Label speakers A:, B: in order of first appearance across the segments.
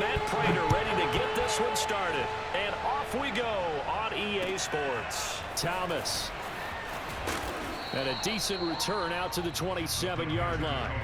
A: Matt Prater ready to get this one started. And off we go on EA Sports. Thomas. And a decent return out to the 27-yard line.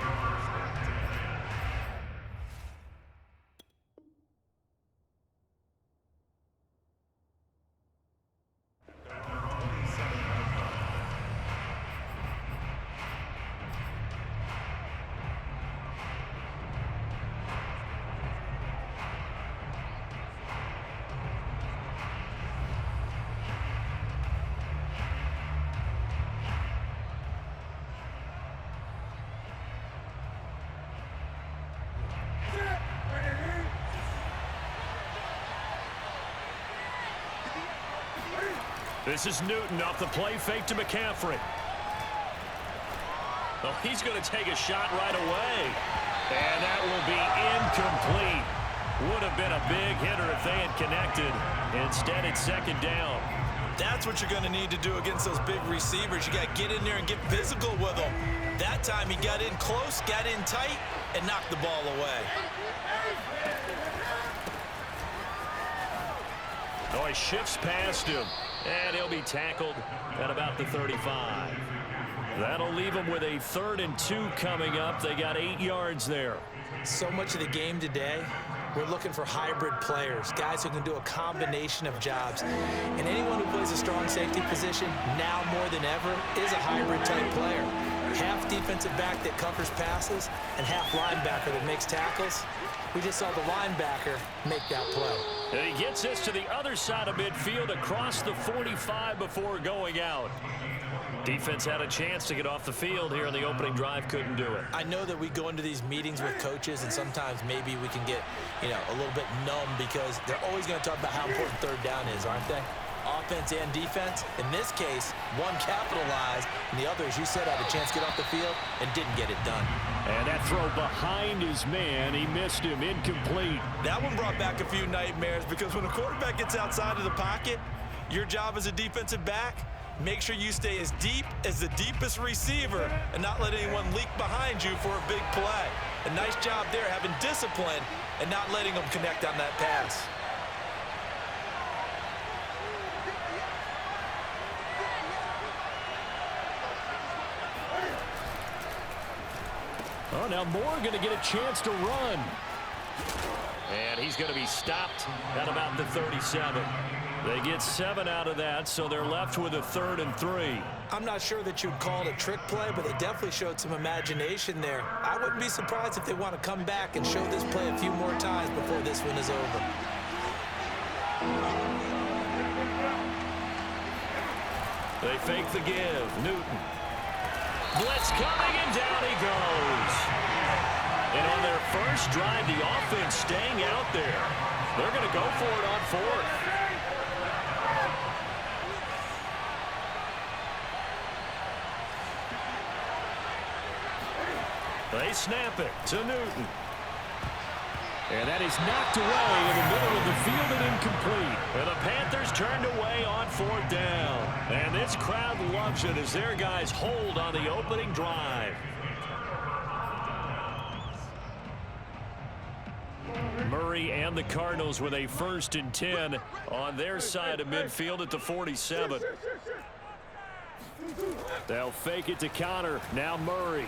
A: This is Newton off the play fake to McCaffrey. Oh, he's going to take a shot right away. And that will be incomplete. Would have been a big hitter if they had connected. Instead, it's second down.
B: That's what you're going to need to do against those big receivers. You got to get in there and get physical with them. That time he got in close, got in tight, and knocked the ball away.
A: Oh, he shifts past him. And he'll be tackled at about the 35. That'll leave him with a 3rd and 2 coming up. They got 8 yards there.
C: So much of the game today, we're looking for hybrid players, guys who can do a combination of jobs. And anyone who plays a strong safety position, now more than ever, is a hybrid-type player. Half defensive back that covers passes and half linebacker that makes tackles. We just saw the linebacker make that play.
A: And he gets this to the other side of midfield across the 45 before going out. Defense had a chance to get off the field here in the opening drive, couldn't do it.
C: I know that we go into these meetings with coaches, and sometimes maybe we can get, a little bit numb because they're always going to talk about how important third down is, aren't they? Offense and defense. In this case, one capitalized, and the other, as you said, had a chance to get off the field and didn't get it done.
A: And that throw behind his man, he missed him, incomplete.
B: That one brought back a few nightmares because when a quarterback gets outside of the pocket, your job as a defensive back, make sure you stay as deep as the deepest receiver and not let anyone leak behind you for a big play. A nice job there, having discipline and not letting them connect on that pass.
A: Oh, now Moore going to get a chance to run. And he's going to be stopped at about the 37. They get 7 out of that, so they're left with a 3rd and 3.
C: I'm not sure that you'd call it a trick play, but they definitely showed some imagination there. I wouldn't be surprised if they want to come back and show this play a few more times before this one is over.
A: They fake the give. Newton. Blitz coming, and down he goes. And on their first drive, the offense staying out there. They're going to go for it on 4th. They snap it to Newton. And that is knocked away in the middle of the field and incomplete. And the Panthers turned away on 4th down. And this crowd loves it as their guys hold on the opening drive. Murray and the Cardinals with a 1st and 10 on their side of midfield at the 47. They'll fake it to Connor. Now Murray.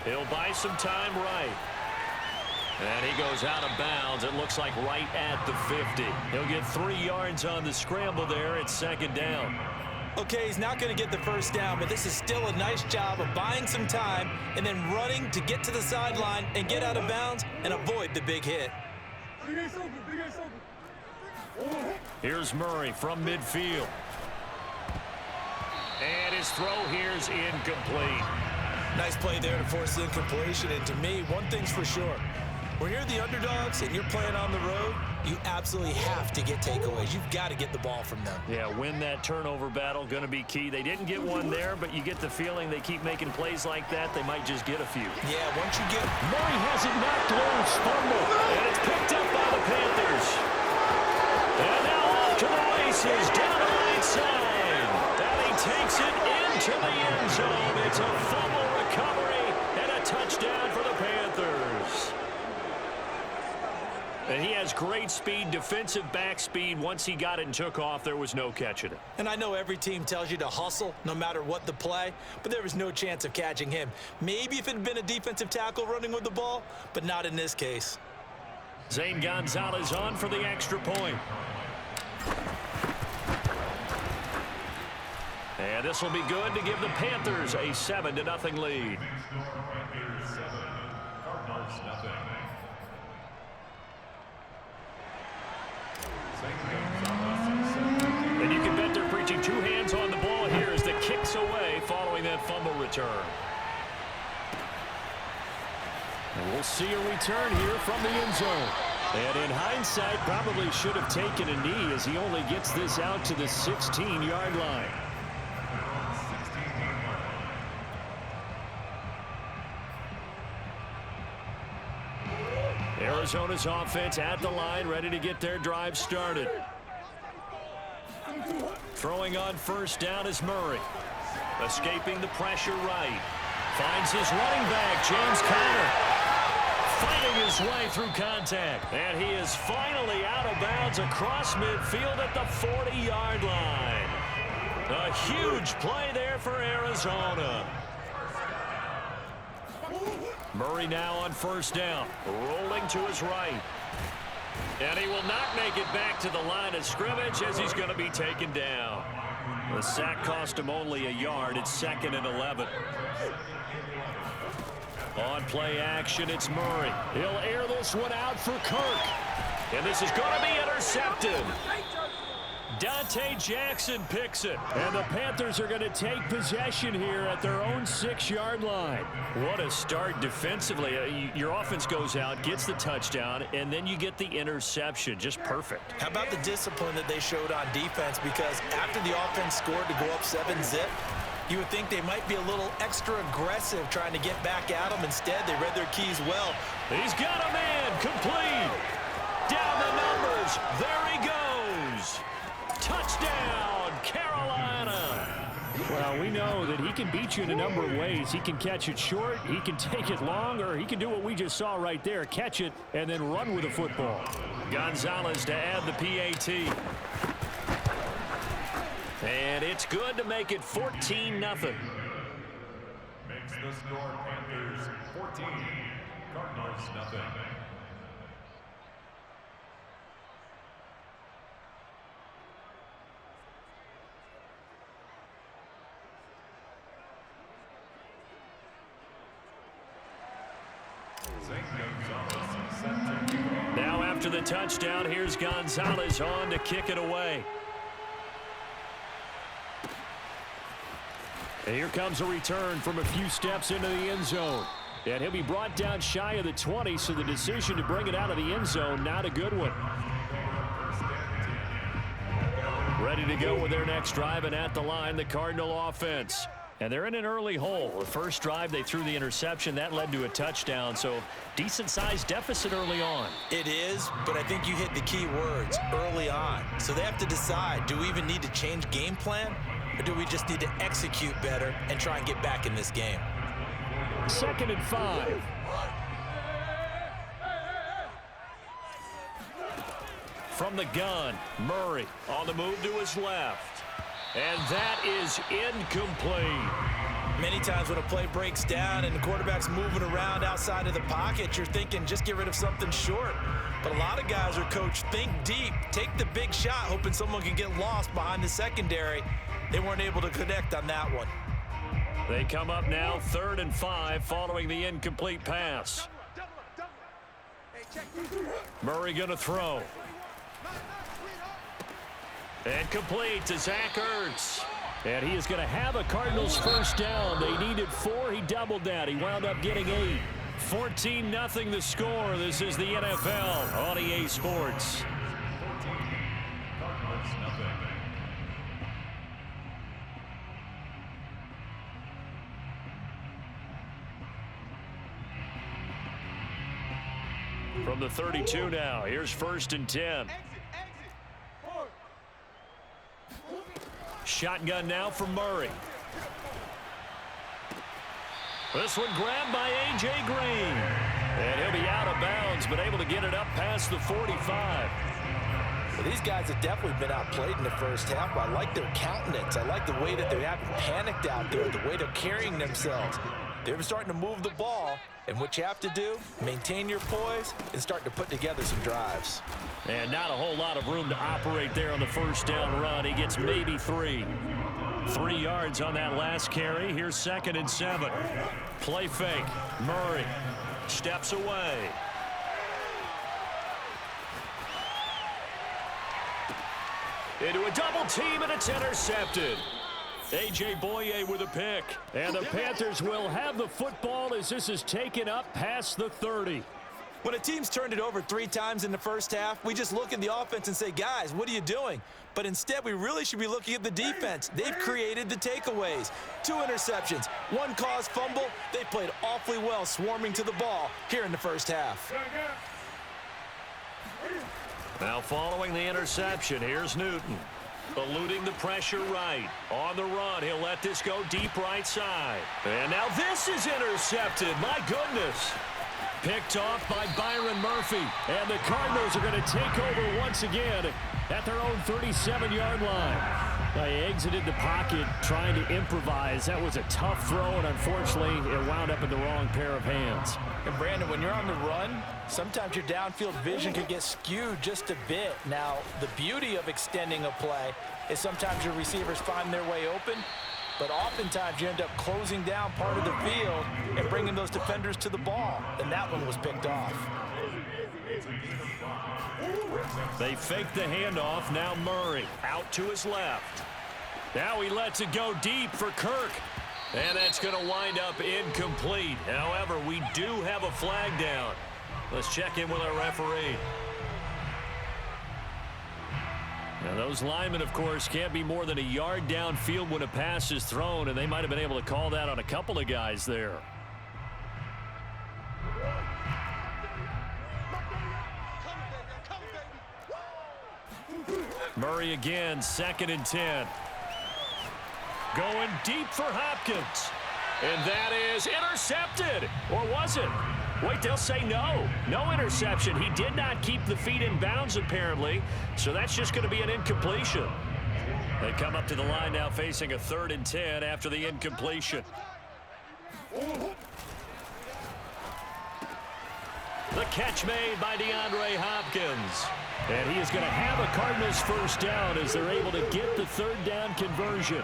A: He'll buy some time right. And he goes out of bounds. It looks like right at the 50. He'll get 3 yards on the scramble there. It's 2nd down.
C: Okay, he's not going to get the 1st down, but this is still a nice job of buying some time and then running to get to the sideline and get out of bounds and avoid the big hit.
A: Here's Murray from midfield. And his throw here is incomplete.
B: Nice play there to force the incompletion. And to me, one thing's for sure. When you're the underdogs and you're playing on the road, you absolutely have to get takeaways. You've got to get the ball from them.
A: Yeah, win that turnover battle, going to be key. They didn't get one there, but you get the feeling they keep making plays like that, they might just get a few.
B: Yeah, once you get...
A: Murray has it knocked loose, fumble, and it's picked up by the Panthers. And now off to the races, down the right side. And he takes it into the end zone. It's a fumble recovery and a touchdown for the Panthers. And he has great speed, defensive back speed. Once he got it and took off, there was no catching it.
C: And I know every team tells you to hustle no matter what the play, but there was no chance of catching him. Maybe if it had been a defensive tackle running with the ball, but not in this case.
A: Zane Gonzalez on for the extra point. And this will be good to give the Panthers a 7-0 lead. And you can bet they're preaching two hands on the ball here as the kick's away following that fumble return. And we'll see a return here from the end zone. And in hindsight, probably should have taken a knee as he only gets this out to the 16-yard line. Arizona's offense at the line, ready to get their drive started. Throwing on first down is Murray. Escaping the pressure right. Finds his running back, James Conner. Fighting his way through contact. And he is finally out of bounds across midfield at the 40-yard line. A huge play there for Arizona. Murray now on first down, rolling to his right. And he will not make it back to the line of scrimmage as he's going to be taken down. The sack cost him only a yard. It's 2nd and 11. On play action, it's Murray. He'll air this one out for Kirk. And this is going to be intercepted. Dante Jackson picks it. And the Panthers are going to take possession here at their own 6-yard line. What a start defensively. Your offense goes out, gets the touchdown, and then you get the interception. Just perfect.
C: How about the discipline that they showed on defense? Because after the offense scored to go up 7-zip, you would think they might be a little extra aggressive trying to get back at them. Instead, they read their keys well.
A: He's got a man complete. Down the numbers. There he goes. Touchdown, Carolina. Well, we know that he can beat you in a number of ways. He can catch it short, he can take it long, or he can do what we just saw right there, catch it and then run with the football. Gonzalez to add the PAT. And it's good to make it 14-0.
D: Makes the score Panthers 14, Cardinals 0.
A: Now after the touchdown, here's Gonzalez on to kick it away. And here comes a return from a few steps into the end zone. And he'll be brought down shy of the 20, so the decision to bring it out of the end zone, not a good one. Ready to go with their next drive, and at the line, the Cardinal offense. And they're in an early hole. The first drive, they threw the interception. That led to a touchdown, so decent-sized deficit early on.
C: It is, but I think you hit the key words, early on. So they have to decide, do we even need to change game plan, or do we just need to execute better and try and get back in this game?
A: 2nd and 5. From the gun, Murray on the move to his left. And that is incomplete.
C: Many times when a play breaks down and the quarterback's moving around outside of the pocket, you're thinking just get rid of something short. But a lot of guys are coached, think deep, take the big shot, hoping someone can get lost behind the secondary. They weren't able to connect on that one.
A: They come up now 3rd and 5 following the incomplete pass. Murray going to throw. And complete to Zach Ertz. And he is going to have a Cardinals first down. They needed 4. He doubled that. He wound up getting 8. 14-0 the score. This is the NFL on EA Sports. From the 32 now, here's 1st and 10. Shotgun now for Murray. This one grabbed by A.J. Green. And he'll be out of bounds, but able to get it up past the 45.
C: Well, these guys have definitely been outplayed in the first half, but I like their countenance. I like the way that they haven't panicked out there, the way they're carrying themselves. They're starting to move the ball, and what you have to do, maintain your poise and start to put together some drives.
A: And not a whole lot of room to operate there on the first down run. He gets maybe 3. 3 yards on that last carry. Here's 2nd and 7. Play fake. Murray steps away. Into a double team, and it's intercepted. A.J. Boye with a pick. And the Panthers will have the football as this is taken up past the 30.
B: When a team's turned it over 3 times in the first half, we just look at the offense and say, guys, what are you doing? But instead, we really should be looking at the defense. They've created the takeaways. 2 interceptions, 1 caused fumble. They played awfully well swarming to the ball here in the first half.
A: Now following the interception, here's Newton. Eluding the pressure right. On the run, he'll let this go deep right side. And now this is intercepted. My goodness. Picked off by Byron Murphy. And the Cardinals are going to take over once again at their own 37-yard line. They exited the pocket trying to improvise. That was a tough throw, and unfortunately, it wound up in the wrong pair of hands.
C: And Brandon, when you're on the run, sometimes your downfield vision can get skewed just a bit. Now, the beauty of extending a play is sometimes your receivers find their way open, but oftentimes you end up closing down part of the field and bringing those defenders to the ball, and that one was picked off.
A: They fake the handoff. Now Murray out to his left. Now he lets it go deep for Kirk. And that's going to wind up incomplete. However, we do have a flag down. Let's check in with our referee. Now those linemen, of course, can't be more than a yard downfield when a pass is thrown, and they might have been able to call that on a couple of guys there. Murray again, 2nd and 10. Going deep for Hopkins. And that is intercepted. Or was it? Wait, they'll say no. No interception. He did not keep the feet in bounds, apparently. So that's just going to be an incompletion. They come up to the line now facing a 3rd and 10 after the incompletion. The catch made by DeAndre Hopkins. And he is going to have a Cardinals first down as they're able to get the 3rd down conversion.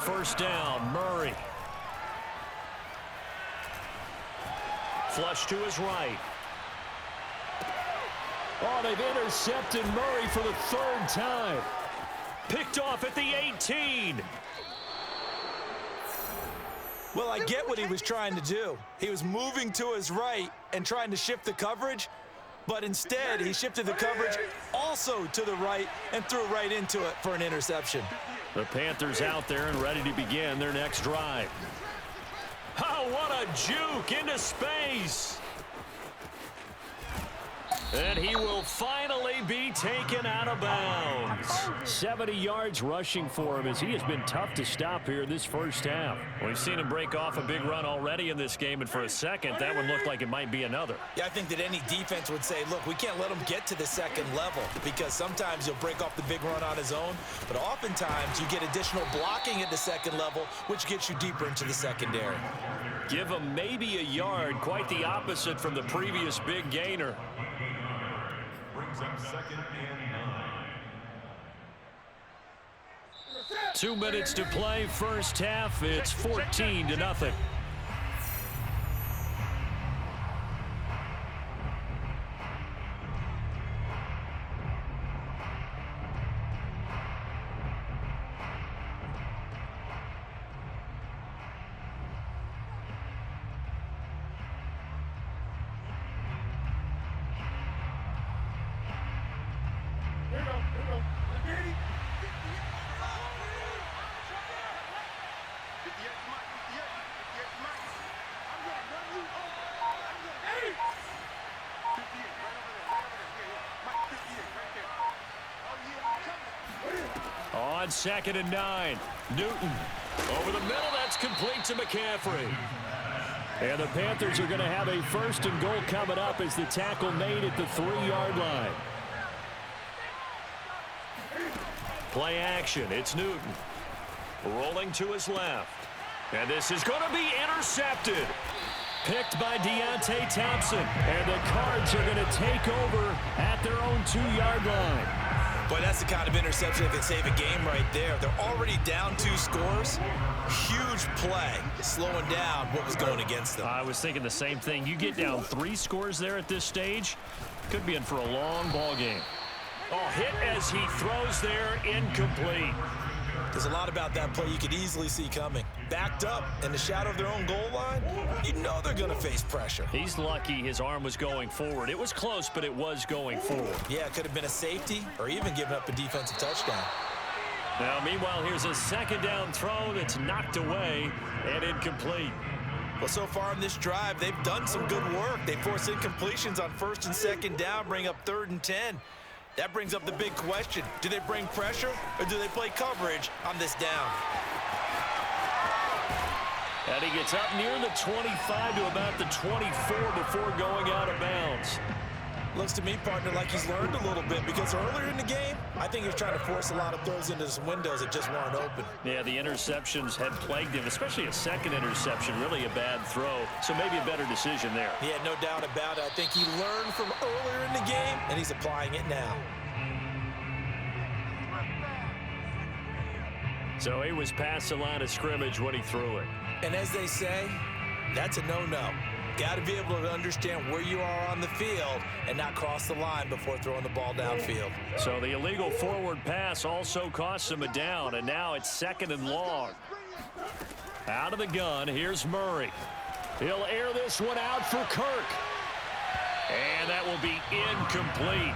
A: First down, Murray. Flush to his right. Oh, they've intercepted Murray for the 3rd time. Picked off at the 18.
B: Well, I get what he was trying to do. He was moving to his right and trying to shift the coverage, but instead he shifted the coverage also to the right and threw right into it for an interception.
A: The Panthers out there and ready to begin their next drive. Oh, what a juke into space. And he will finally be taken out of bounds. 70 yards rushing for him as he has been tough to stop here this first half. We've seen him break off a big run already in this game, and for a second, that one looked like it might be another.
B: Yeah, I think that any defense would say, look, we can't let him get to the 2nd level because sometimes he'll break off the big run on his own, but oftentimes you get additional blocking at the 2nd level, which gets you deeper into the secondary.
A: Give him maybe a yard, quite the opposite from the previous big gainer.
D: Brings up 2nd and 9.
A: 2 minutes to play, first half. It's 14-0. On 2nd and 9, Newton over the middle. That's complete to McCaffrey. And the Panthers are going to have a 1st and goal coming up as the tackle made at the 3-yard line. Play action. It's Newton. Rolling to his left. And this is going to be intercepted. Picked by Deontay Thompson. And the Cards are going to take over at their own 2-yard line.
B: Boy, that's the kind of interception that can save a game right there. They're already down 2 scores. Huge play, slowing down what was going against them.
A: I was thinking the same thing. You get down 3 scores there at this stage, could be in for a long ball game. Oh, hit as he throws there, incomplete.
B: There's a lot about that play you could easily see coming. Backed up in the shadow of their own goal line, you know they're going to face pressure.
A: He's lucky his arm was going forward. It was close, but it was going forward.
B: Yeah, it could have been a safety or even given up a defensive touchdown.
A: Now, meanwhile, here's a 2nd down throw that's knocked away and incomplete.
B: Well, so far in this drive, they've done some good work. They force incompletions on 1st and 2nd down, bring up 3rd and 10. That brings up the big question. Do they bring pressure or do they play coverage on this down?
A: And he gets up near the 25 to about the 24 before going out of bounds.
B: Looks to me, partner, like he's learned a little bit because earlier in the game, I think he was trying to force a lot of throws into some windows that just weren't open.
A: Yeah, the interceptions had plagued him, especially a 2nd interception, really a bad throw. So maybe a better decision there.
B: Yeah, no doubt about it. I think he learned from earlier in the game, and he's applying it now.
A: So he was past the line of scrimmage when he threw it.
B: And as they say, that's a no-no. Got to be able to understand where you are on the field and not cross the line before throwing the ball downfield.
A: So the illegal forward pass also costs him a down, and now it's 2nd and long. Out of the gun, here's Murray. He'll air this one out for Kirk. And that will be incomplete.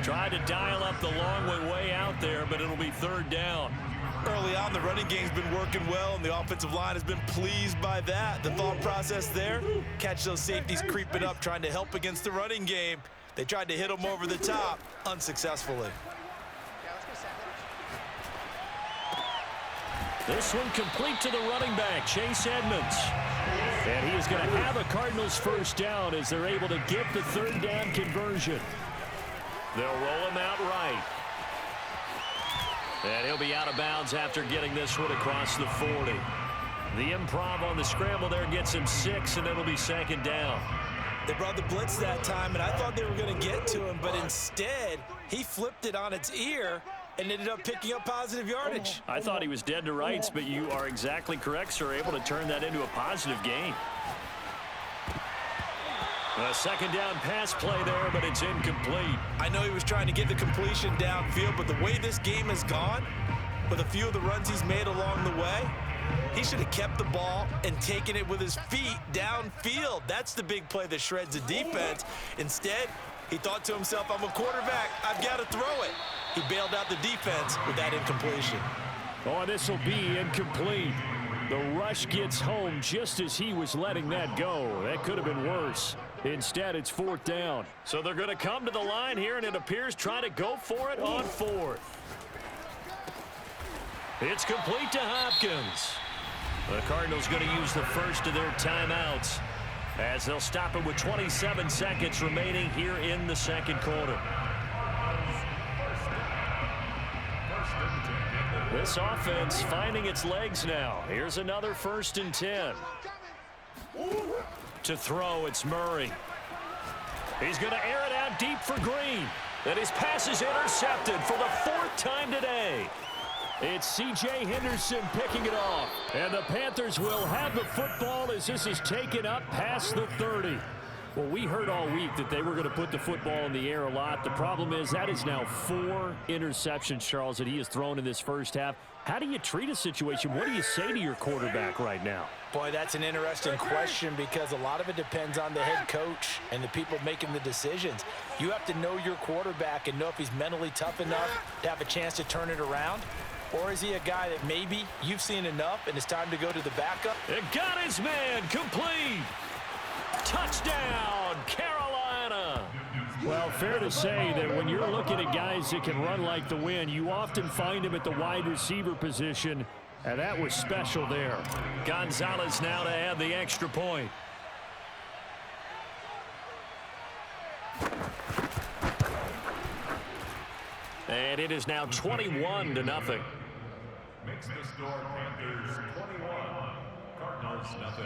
A: Tried to dial up the long way out there, but it'll be 3rd down.
B: Early on, the running game's been working well, and the offensive line has been pleased by that. The thought process there, catch those safeties creeping up, trying to help against the running game. They tried to hit them over the top, unsuccessfully.
A: This one complete to the running back, Chase Edmonds. And he is going to have a Cardinals 1st down as they're able to get the 3rd down conversion. They'll roll him out right. And he'll be out of bounds after getting this one across the 40. The improv on the scramble there gets him 6, and it'll be 2nd down.
B: They brought the blitz that time, and I thought they were going to get to him, but instead, he flipped it on its ear and ended up picking up positive yardage.
A: I thought he was dead to rights, but you are exactly correct, sir. Able to turn that into a positive gain. A 2nd down pass play there, but it's incomplete.
B: I know he was trying to get the completion downfield, but the way this game has gone, with a few of the runs he's made along the way, he should have kept the ball and taken it with his feet downfield. That's the big play that shreds the defense. Instead, he thought to himself, I'm a quarterback, I've got to throw it. He bailed out the defense with that incompletion.
A: Oh, this will be incomplete. The rush gets home just as he was letting that go. That could have been worse. Instead, it's 4th down. So they're going to come to the line here, and it appears trying to go for it on 4th. It's complete to Hopkins. The Cardinals going to use the first of their timeouts as they'll stop it with 27 seconds remaining here in the 2nd quarter. This offense finding its legs now. Here's another 1st and 10. To throw, it's Murray. He's going to air it out deep for Green. And his pass is intercepted for the 4th time today. It's C.J. Henderson picking it off. And the Panthers will have the football as this is taken up past the 30. Well, we heard all week that they were going to put the football in the air a lot. The problem is that is now 4 interceptions, Charles, that he has thrown in this first half. How do you treat a situation? What do you say to your quarterback right now?
C: Boy, that's an interesting question because a lot of it depends on the head coach and the people making the decisions. You have to know your quarterback and know if he's mentally tough enough to have a chance to turn it around. Or is he a guy that maybe you've seen enough and it's time to go to the backup?
A: It got his man complete. Touchdown, Carolina. Well, fair to say that when you're looking at guys that can run like the wind, you often find them at the wide receiver position. And that was special there. Gonzalez now to add the extra point. And it is now 21-0.
D: Makes the score Panthers 21, Cardinals nothing.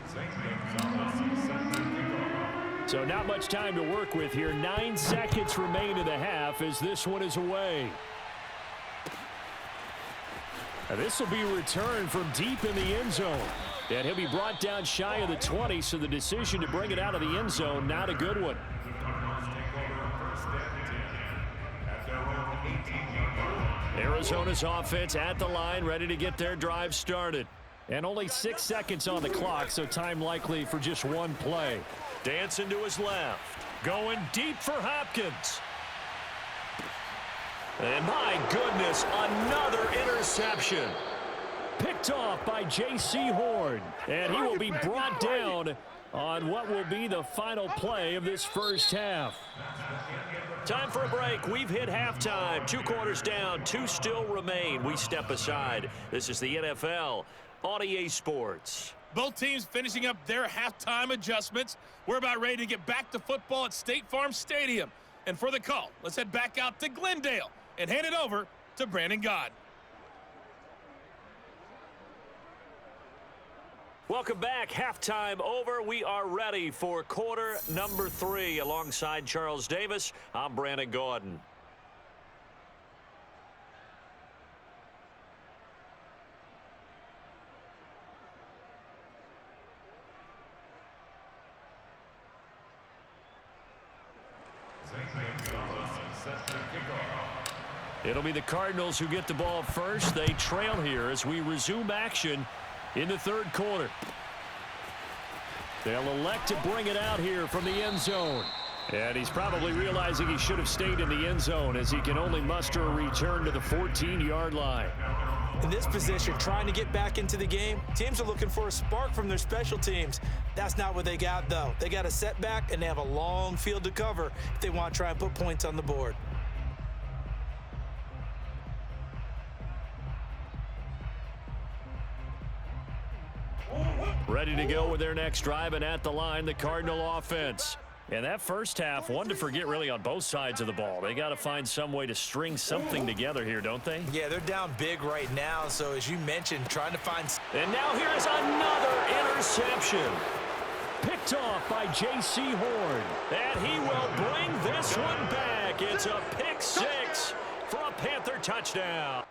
D: St. Gonzalez set to kickoff.
A: So not much time to work with here. 9 seconds remain in the half as this one is away. And this will be returned from deep in the end zone. And he'll be brought down shy of the 20, so the decision to bring it out of the end zone, not a good one.
D: Cardinals take over first and 10 at their own 18-yard line.
A: Arizona's offense at the line, ready to get their drive started. And only 6 seconds on the clock, so time likely for just one play. Dancing to his left. Going deep for Hopkins. And my goodness, another interception. Picked off by J.C. Horn. And he will be brought down on what will be the final play of this first half. Time for a break. We've hit halftime. 2 quarters down, 2 still remain. We step aside. This is the NFL on EA Sports.
E: Both teams finishing up their halftime adjustments. We're about ready to get back to football at State Farm Stadium. And for the call, let's head back out to Glendale and hand it over to Brandon Gaudin.
A: Welcome back. Halftime over. We are ready for quarter number 3. Alongside Charles Davis, I'm Brandon Gaudin. It'll be the Cardinals who get the ball first. They trail here as we resume action in the third quarter. They'll elect to bring it out here from the end zone. And he's probably realizing he should have stayed in the end zone as he can only muster a return to the 14-yard line.
C: In this position, trying to get back into the game, teams are looking for a spark from their special teams. That's not what they got, though. They got a setback, and they have a long field to cover if they want to try and put points on the board.
A: Ready to go with their next drive, and at the line, the Cardinal offense. And that first half, one to forget really on both sides of the ball. They got to find some way to string something together here, don't they?
C: Yeah, they're down big right now, so as you mentioned, trying to find...
A: And now here is another interception. Picked off by J.C. Horn. And he will bring this one back. It's a pick 6 for a Panther touchdown.